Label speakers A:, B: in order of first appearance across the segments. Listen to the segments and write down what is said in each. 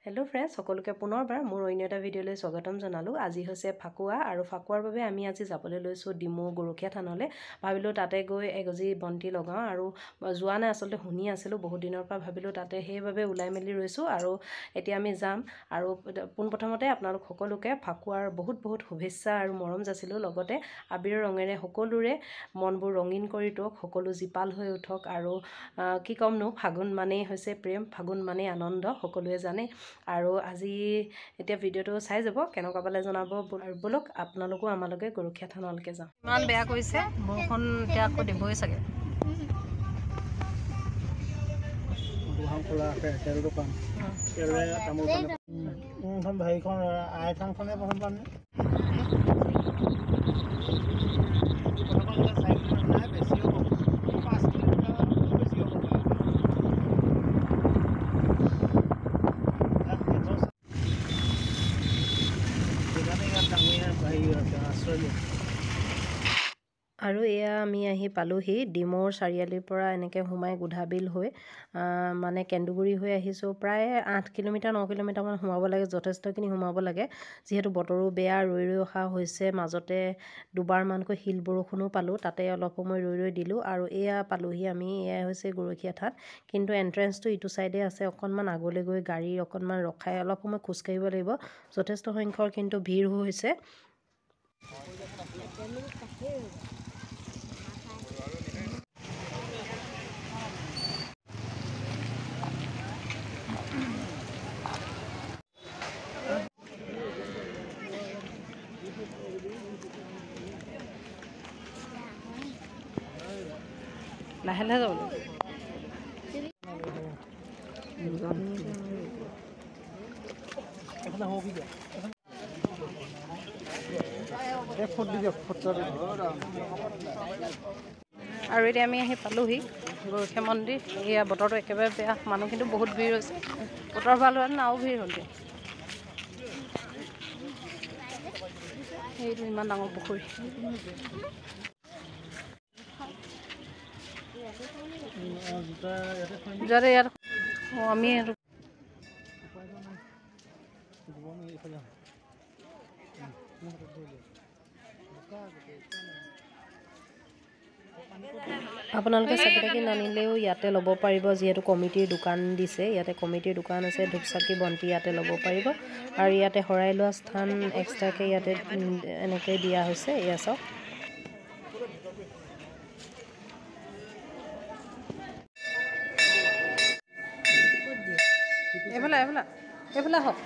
A: Hello friends সকলোকে পুনৰবাৰ মোৰ অন্য এটা ভিডিঅলৈ স্বাগতম জনালো। আজি হৈছে ফাকুৱা আৰু ফাকুৱাৰ বাবে আমি আজি যাবলৈ লৈছো ডিমু গৰখীয়া থানলৈ। ভাবিলো তাতে গৈ এগজি বন্তি লগাও আৰু যোৱা নাই আসলে শুনি আছিলো বহুত দিনৰ পৰা ভাবিলো তাতে সেইভাবে উলাই মেলি ৰৈছো আৰু এতিয়া আমি যাম আৰু পোনপ্ৰথমতে আপোনালোক সকলোকে ফাকুৱাৰ বহুত বহুত শুভেচ্ছা আৰু মৰম যাচিলো। লগতে আবিৰৰ ৰঙেৰে সকলোৰে মনবোৰ ৰঙিন কৰি তোক সকলো জিপাল হৈ উঠক আৰু কি কমনো ফাগুন মানেই হৈছে প্ৰেম, ফাগুন মানেই আনন্দ সকলোৱে জানে। আৰু আজি এতিয়া ভিডিওটো চাই যাব কেনেকুৱা পালে জনাব আৰু বলক আপোনালোকো আমালকে গৰখীয়া থানলৈকে যাওঁ। ইমান বেয়া কৰিছে বৰষুণ এতিয়া আকৌ দিবই চাগে।
B: দুহাম খোলা আছে তেল দোকান তেলে তামোল পান ভাইখন আইথানখনে প্ৰথম পান
A: আৰু এয়া আমি আহি পালোহি ডিমৌৰ চাৰিআলিৰ পৰা এনেকৈ সোমাই গুধাবিল হৈ মানে কেন্দুগুৰি হৈ আহিছোঁ। প্ৰায় 8 কিলোমিটাৰ 9 কিলোমিটাৰমান সোমাব লাগে, যথেষ্টখিনি সোমাব লাগে যিহেতু বতৰো বেয়া। ৰৈ ৰৈ অহা হৈছে, মাজতে দুবাৰমানকৈ শিল বৰষুণো পালোঁ, তাতে অলপ সময় ৰৈ দিলোঁ আৰু এয়া পালোহি আমি। এয়া হৈছে গৰখীয়া থান, কিন্তু এণ্ট্ৰেঞ্চটো ইটো চাইডে আছে। অকণমান আগলৈ গৈ গাড়ী অকণমান ৰখাই অলপ সময় খোজকাঢ়িব লাগিব। যথেষ্ট সংখ্যক কিন্তু ভিৰ হৈছে। লাহে লাহে যাব আৰু এতিয়া আমি আহি পালোহি গৰখীয়া মন্দিৰ। এয়া বতৰটো একেবাৰে বেয়া, মানুহ কিন্তু বহুত ভিৰ হৈছে। বতৰ ভাল হোৱা আৰু ভিৰ হ'ল। এইটো ইমান ডাঙৰ পুখুৰী। যাতে ইয়াত আমি আপোনালোকে চাকি নানিলেও ইয়াতে ল'ব পাৰিব, যিহেতু কমিটিৰ দোকান দিছে। ইয়াতে কমিটিৰ দোকান আছে, ধূপচাকি বন্তি ইয়াতে ল'ব পাৰিব। আৰু ইয়াতে শৰাই লোৱা স্থান এক্সট্ৰাকৈ ইয়াতে এনেকৈ দিয়া হৈছে। এয়া চাওক। এইফালে এইফালে এইফালে হওক।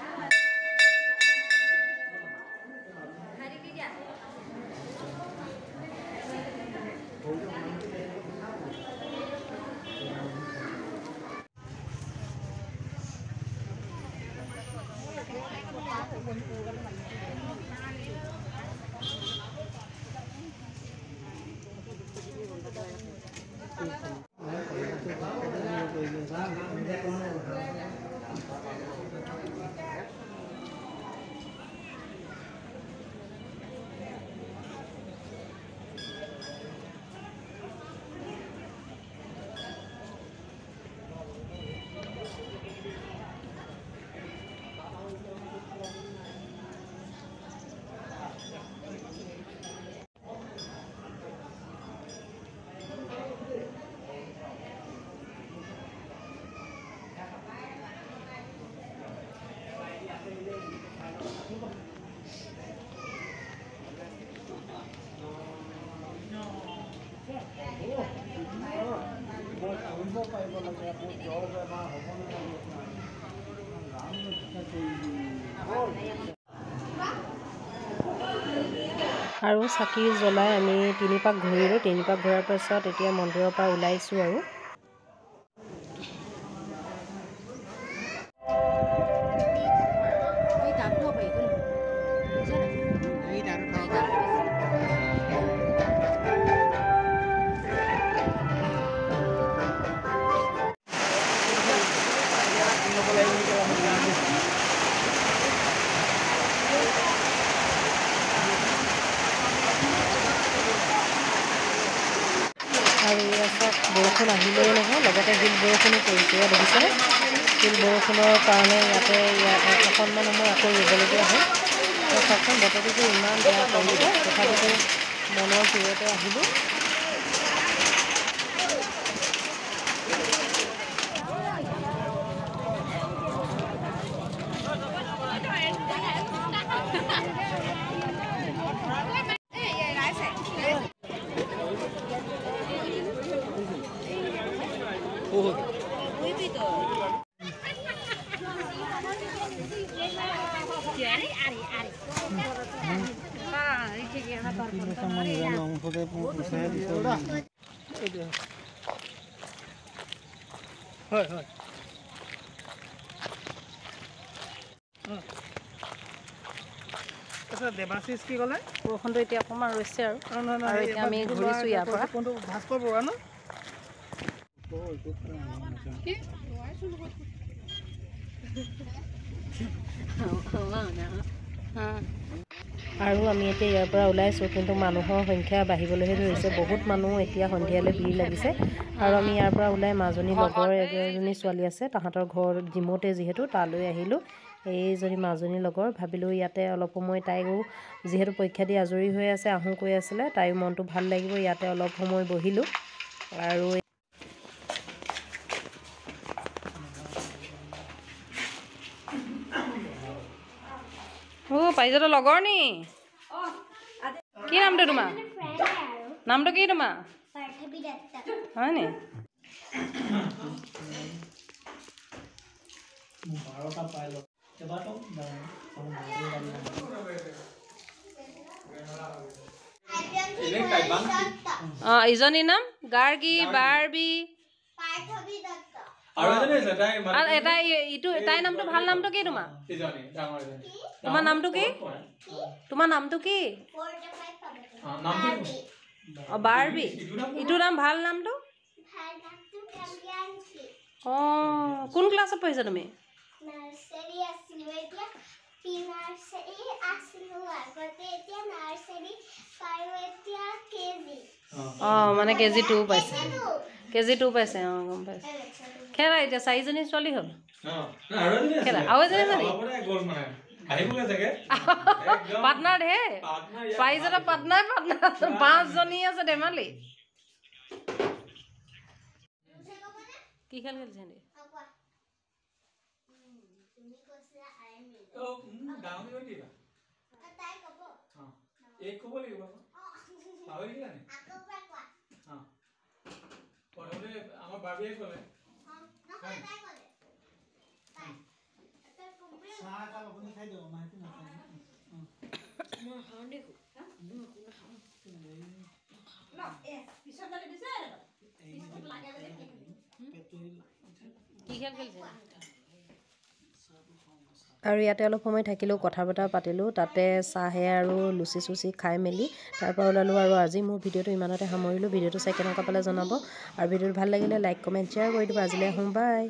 A: আৰু চাকি জ্বলাই আমি 3 পাক ঘূৰিলোঁ। 3 পাক ঘূৰাৰ পাছত এতিয়া মন্দিৰৰ পৰা ওলাইছোঁ আৰু বৰষুণ আহিলেই নহয়, লগতে শিল বৰষুণো পৰিছে। দেখিছেনে? শিল বৰষুণৰ কাৰণে ইয়াতে অকণমান সময় আকৌ ৰুবলগীয়া হয়। চাওকচোন বতৰটো যে ইমান বেয়া কৰিছে, তথাপিতো মনৰ জোৰতে আহিলোঁ।
B: দেৱাশিষ কি ক'লে?
A: বৰষুণটো এতিয়া অকণমান ৰৈছে আৰু এতিয়া আমি ঘূৰিছোঁ ইয়াৰ পৰা।
B: ভাস্কৰ বৰুৱা ন?
A: আৰু আমি এতিয়া ইয়াৰ পৰা ওলাইছোঁ, কিন্তু মানুহৰ সংখ্যা বাঢ়িবলৈহে ধৰিছে। বহুত মানুহ এতিয়া সন্ধিয়ালৈ ভিৰ লাগিছে। আৰু আমি ইয়াৰ পৰা ওলাই মাজনী লগৰ এজনী ছোৱালী আছে, তাহাঁতৰ ঘৰ ডিমৌতে যিহেতু তালৈ আহিলোঁ। এইজনী মাজনী লগৰ, ভাবিলোঁ ইয়াতে অলপ সময় তাইও যিহেতু পৰীক্ষা দি আজৰি হৈ আছে, আহোঁ কৈ আছিলে, তাইৰ মনটো ভাল লাগিব, ইয়াতে অলপ সময় বহিলোঁ। আৰু পাৰিজাতৰ লগৰ নি? কি নামটো তোমাৰ? নামটো কি তোমাৰ? হয় নি? ইজনীৰ নাম গাৰ্গী, বাৰ্বী, এটা ইটো তাইৰ নামটো ভাল নামটো কি তোমাৰ? তোমাৰ নামটো কি? তোমাৰ নামটো কি? বাৰ্বী। ইটোৰ নাম ভাল নামটো? অঁ, কোন ক্লাছত পঢ়িছা তুমি? অঁ, মানে কেজি 2 পাইছে। কেজি 2 পাইছে, অঁ গম পাইছে। খেলা এতিয়া 4জনী ছোৱালী হ'ল। খেলা আৰু এজনী পাৰ্টনাৰ হে পাৰিজাতৰ পাৰ্টনাৰ 5জনী আছে ধেমালি। কি খেল খেলিছে? আৰু ইয়াতে অলপ সময় থাকিলোঁ, কথা বতৰা পাতিলোঁ, তাতে চাহে আৰু লুচি চুচি খাই মেলি তাৰপৰা ওলালোঁ। আৰু আজি মোৰ ভিডিঅ'টো ইমানতে সামৰিলোঁ। ভিডিঅ'টো চাই কেনেকুৱা পালে জনাব, আৰু ভিডিঅ'টো ভাল লাগিলে লাইক কমেণ্ট শ্বেয়াৰ কৰি দিব। আজিলৈ আহোঁ, বাই।